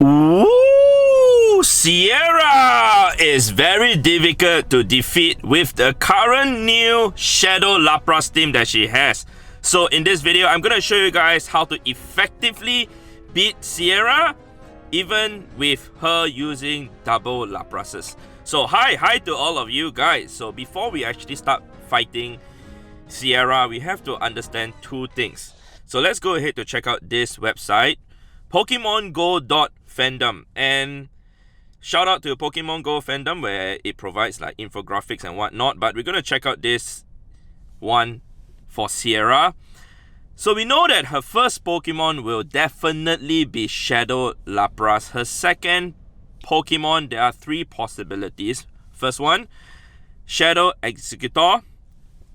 Ooh, Sierra is very difficult to defeat with the current new Shadow Lapras team that she has. So in this video, I'm going to show you guys how to effectively beat Sierra even with her using double Laprases. So hi to all of you guys. So before we actually start fighting Sierra, we have to understand two things. So let's go ahead to check out this website, Pokémon GO.fandom, and shout out to Pokémon GO fandom where it provides like infographics and whatnot, but we're going to check out this one for Sierra. So we know that her first Pokemon will definitely be Shadow Lapras. Her second Pokemon, there are three possibilities. First one, Shadow Executor.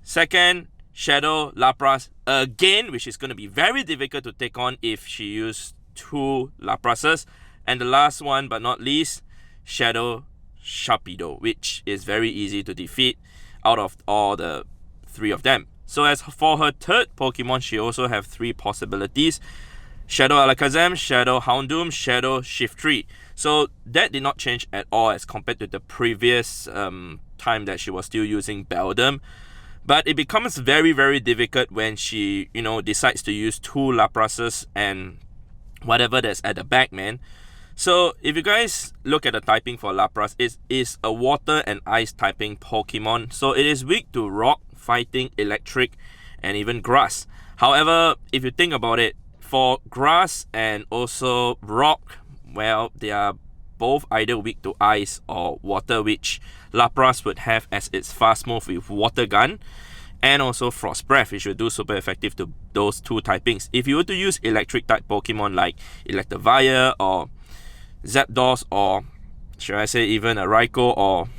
Second, Shadow Lapras again, which is going to be very difficult to take on if she used two Laprases. And the last one but not least, Shadow Sharpedo, which is very easy to defeat out of all the three of them. So as for her third Pokemon, she also have three possibilities: Shadow Alakazam, Shadow Houndoom, Shadow Shiftry. So that did not change at all as compared to the previous time that she was still using Beldum. But it becomes very difficult when she, decides to use two Laprases and whatever that's at the back, man. So if you guys look at the typing for Lapras, it is a water and ice typing Pokemon. So it is weak to rock, fighting, electric, and even grass. However, if you think about it, for grass and also rock, well, they are both either weak to ice or water, which Lapras would have as its fast move with Water Gun, and also Frost Breath, which will do super effective to those two typings. If you were to use electric type Pokemon like Electivire or Zapdos, or should I say even a Raikou or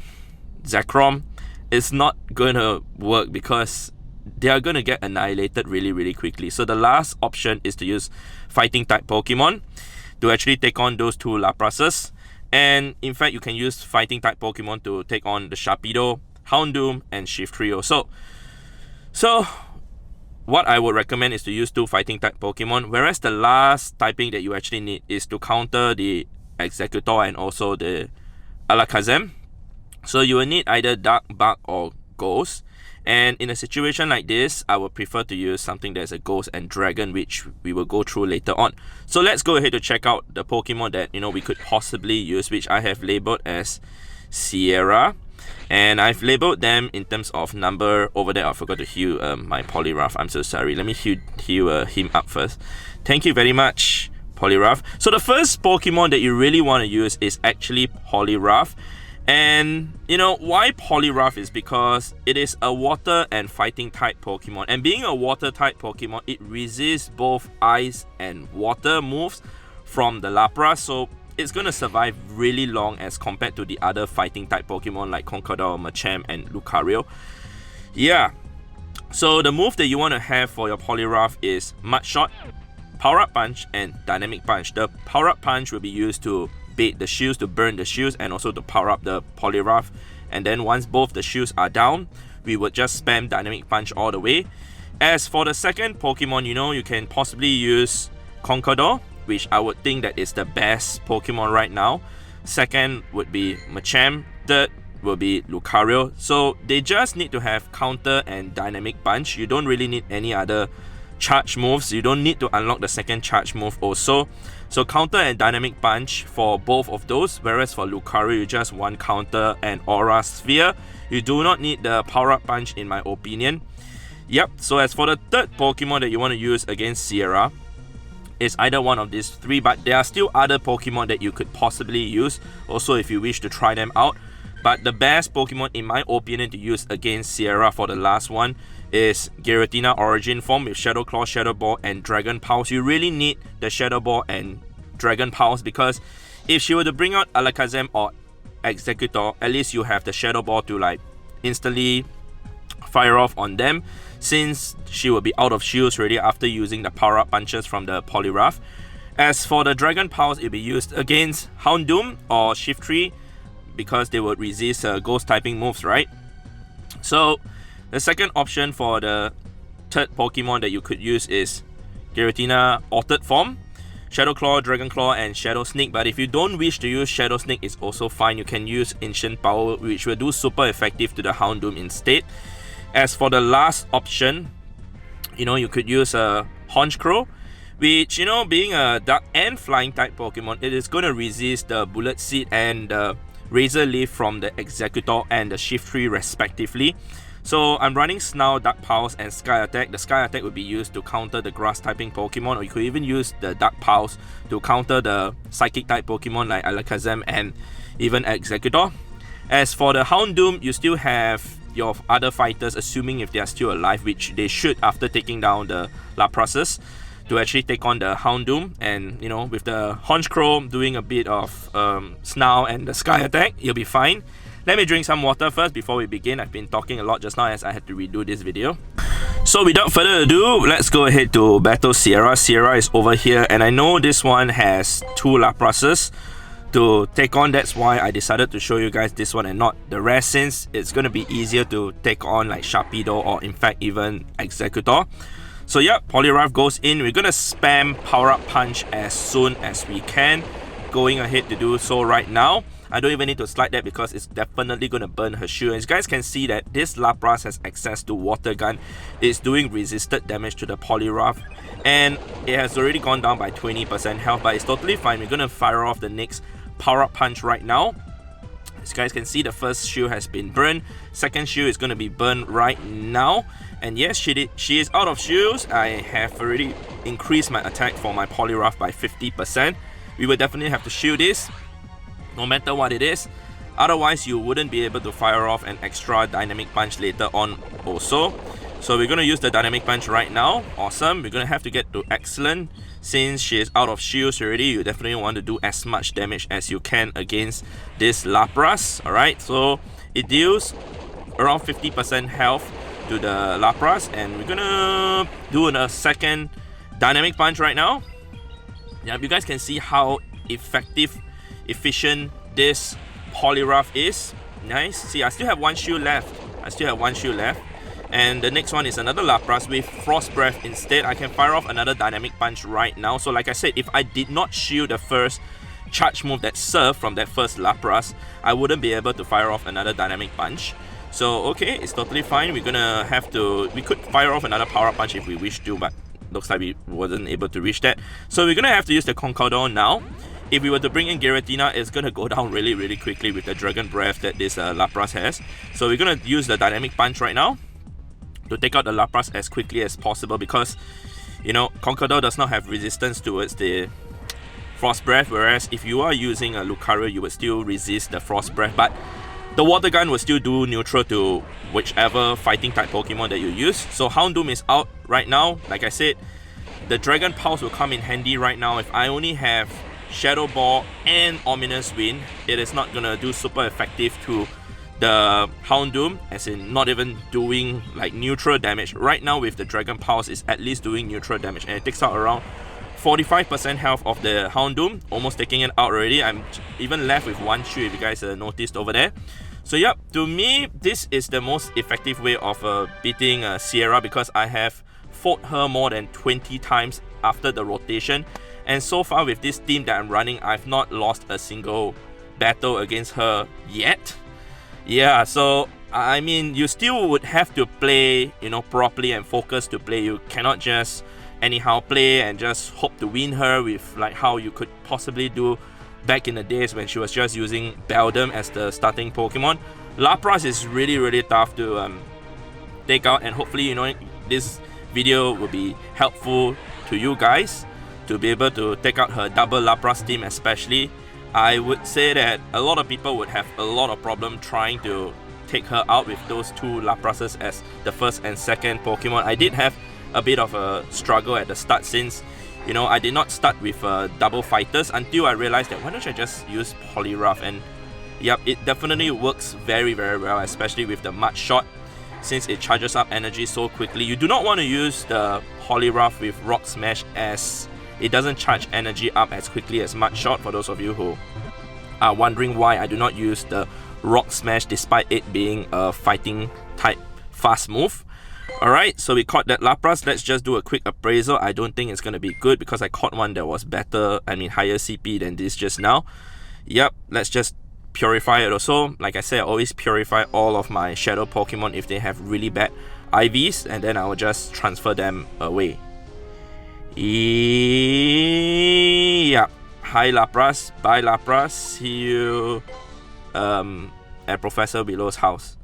Zekrom, it's not gonna work because they are gonna get annihilated really quickly. So the last option is to use fighting type Pokemon to actually take on those two Laprases. And in fact, you can use fighting type Pokemon to take on the Sharpedo, Houndoom, and Shiftry. So what I would recommend is to use two fighting type Pokemon, whereas the last typing that you actually need is to counter the Executor and also the Alakazam. So you will need either Dark, Bug, or Ghost. And in a situation like this, I would prefer to use something that's a Ghost and Dragon, which we will go through later on. So let's go ahead to check out the Pokemon that we could possibly use, which I have labeled as Sierra. And I've labeled them in terms of number. Over there, I forgot to heal my Poliwrath. I'm so sorry. Let me heal him up first. Thank you very much, Poliwrath. So the first Pokemon that you really want to use is actually Poliwrath. And why Poliwrath is because it is a water and fighting type Pokemon, and being a water type Pokemon, it resists both ice and water moves from the Lapras, so it's gonna survive really long as compared to the other fighting type Pokemon like Conkeldurr, Machamp, and Lucario. Yeah, so the move that you want to have for your Poliwrath is Mud Shot, Power Up Punch, and Dynamic Punch. The Power Up Punch will be used to bait the shields, to burn the shields, and also to power up the Poliwrath. And then once both the shields are down, we would just spam Dynamic Punch all the way. As for the second Pokemon, you can possibly use Conkeldurr, which I would think that is the best Pokemon right now. Second would be Machamp. Third will be Lucario. So they just need to have counter and Dynamic Punch. You don't really need any other charge moves. You don't need to unlock the second charge move also. So counter and Dynamic Punch for both of those, whereas for Lucario you just want counter and Aura Sphere. You do not need the Power Up Punch in my opinion. Yep, so as for the third Pokemon that you want to use against Sierra, it's either one of these three, but there are still other Pokemon that you could possibly use also if you wish to try them out. But the best Pokemon in my opinion to use against Sierra for the last one is Giratina Origin Form with Shadow Claw, Shadow Ball, and Dragon Pulse. You really need the Shadow Ball and Dragon Pulse because if she were to bring out Alakazam or Executor, at least you have the Shadow Ball to like instantly fire off on them, since she will be out of shields already after using the Power Up Punches from the Poliwrath. As for the Dragon Pulse, it will be used against Houndoom or Shiftry because they would resist Ghost typing moves, right? So the second option for the third Pokemon that you could use is Giratina Altered Form. Shadow Claw, Dragon Claw, and Shadow Sneak. But if you don't wish to use Shadow Sneak, it's also fine. You can use Ancient Power, which will do super effective to the Houndoom instead. As for the last option, you could use a Honchkrow, which, being a Dark and Flying type Pokemon, it is going to resist the Bullet Seed and the Razor Leaf from the Executor and the Shiftry respectively. So I'm running Snarl, Dark Pulse, and Sky Attack. The Sky Attack would be used to counter the Grass typing Pokemon, or you could even use the Dark Pulse to counter the Psychic type Pokemon like Alakazam and even Executor. As for the Houndoom, you still have your other fighters, assuming if they are still alive, which they should after taking down the Laprases, to actually take on the Houndoom. And with the Honchkrow doing a bit of Snarl and the Sky Attack, you'll be fine. Let me drink some water first before we begin. I've been talking a lot just now as I had to redo this video. So without further ado, let's go ahead to battle Sierra. Sierra is over here, and I know this one has 2 Laprases to take on. That's why I decided to show you guys this one and not the rest, since it's going to be easier to take on like Sharpedo or in fact even Executor. So yep, Poliwrath goes in. We're going to spam Power Up Punch as soon as we can. Going ahead to do so right now. I don't even need to slide that because it's definitely going to burn her shield. As you guys can see that this Lapras has access to Water Gun. It's doing resisted damage to the Poliwrath, and it has already gone down by 20% health, but it's totally fine. We're going to fire off the next Power Up Punch right now. As you guys can see, the first shield has been burned. Second shield is going to be burned right now. And yes, she is out of shields. I have already increased my attack for my Poliwrath by 50%. We will definitely have to shield this, no matter what it is. Otherwise, you wouldn't be able to fire off an extra Dynamic Punch later on also. So we're going to use the Dynamic Punch right now. Awesome. We're going to have to get to Excellent. Since she is out of shields already, you definitely want to do as much damage as you can against this Lapras. Alright, so it deals around 50% health to the Lapras, and we're going to do a second Dynamic Punch right now. Yeah, you guys can see how efficient this Poliwrath is. Nice. See, I still have 1 shield left. And the next one is another Lapras with Frost Breath instead. I can fire off another Dynamic Punch right now. So like I said, if I did not shield the first charge move that served from that first Lapras, I wouldn't be able to fire off another Dynamic Punch. So okay, it's totally fine. We could fire off another Power Up Punch if we wish to, but looks like we wasn't able to reach that. So we're gonna have to use the Conkeldurr now. If we were to bring in Giratina, it's gonna go down really quickly with the Dragon Breath that this Lapras has. So we're gonna use the Dynamic Punch right now to take out the Lapras as quickly as possible, because Conkeldurr does not have resistance towards the Frost Breath, whereas if you are using a Lucario, you would still resist the Frost Breath, but the Water Gun will still do neutral to whichever fighting type Pokemon that you use. So Houndoom is out right now. Like I said, the Dragon Pulse will come in handy right now. If I only have Shadow Ball and Ominous Wind, it is not gonna do super effective to the Houndoom, as in not even doing like neutral damage. Right now with the Dragon Pulse, is at least doing neutral damage, and it takes out around 45% health of the Houndoom, almost taking it out already. I'm even left with 1 shield, if you guys noticed over there. So yep, to me, this is the most effective way of beating Sierra, because I have fought her more than 20 times after the rotation, and so far with this team that I'm running, I've not lost a single battle against her yet. Yeah, so I mean, you still would have to play, properly and focus to play. You cannot just anyhow play and just hope to win her with like how you could possibly do back in the days when she was just using Beldum as the starting Pokemon. Lapras is really tough to take out, and hopefully this video will be helpful to you guys to be able to take out her double Lapras team. Especially, I would say that a lot of people would have a lot of problem trying to take her out with those 2 Laprases as the first and second Pokemon. I did have a bit of a struggle at the start, since I did not start with double fighters until I realized that why don't I just use Poliwrath. And yep, it definitely works very well, especially with the Mud Shot, since it charges up energy so quickly. You do not want to use the Poliwrath with Rock Smash, as it doesn't charge energy up as quickly as Mud Shot, for those of you who are wondering why I do not use the Rock Smash despite it being a fighting type fast move. Alright, so we caught that Lapras. Let's just do a quick appraisal. I don't think it's going to be good because I caught one that was better, higher CP than this just now. Yep, let's just purify it also. Like I said, I always purify all of my shadow Pokemon if they have really bad IVs, and then I will just transfer them away. Yeah. Hi Lapras, bye Lapras. See you at Professor Below's house.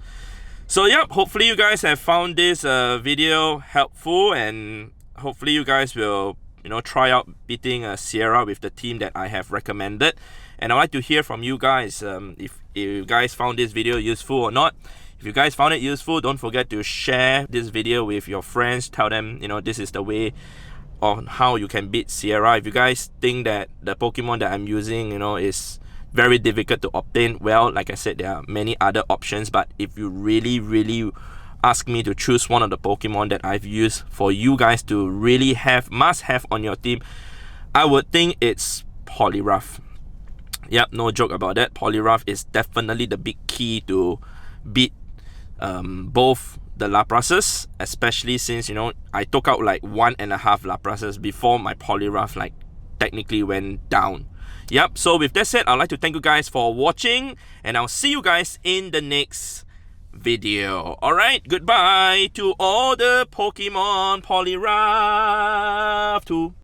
So yep, hopefully you guys have found this video helpful, and hopefully you guys will try out beating Sierra with the team that I have recommended. And I'd like to hear from you guys if you guys found this video useful or not. If you guys found it useful, don't forget to share this video with your friends. Tell them this is the way on how you can beat Sierra. If you guys think that the Pokemon that I'm using is very difficult to obtain, well, like I said, there are many other options. But if you really ask me to choose one of the Pokemon that I've used for you guys to really must have on your team, I would think it's Poliwrath. Yep, no joke about that. Poliwrath is definitely the big key to beat both the Laprases, especially since I took out like 1.5 Laprases before my Poliwrath technically went down. Yep, so with that said, I'd like to thank you guys for watching, and I'll see you guys in the next video. Alright, goodbye to all the Pokemon Poliwrath 2.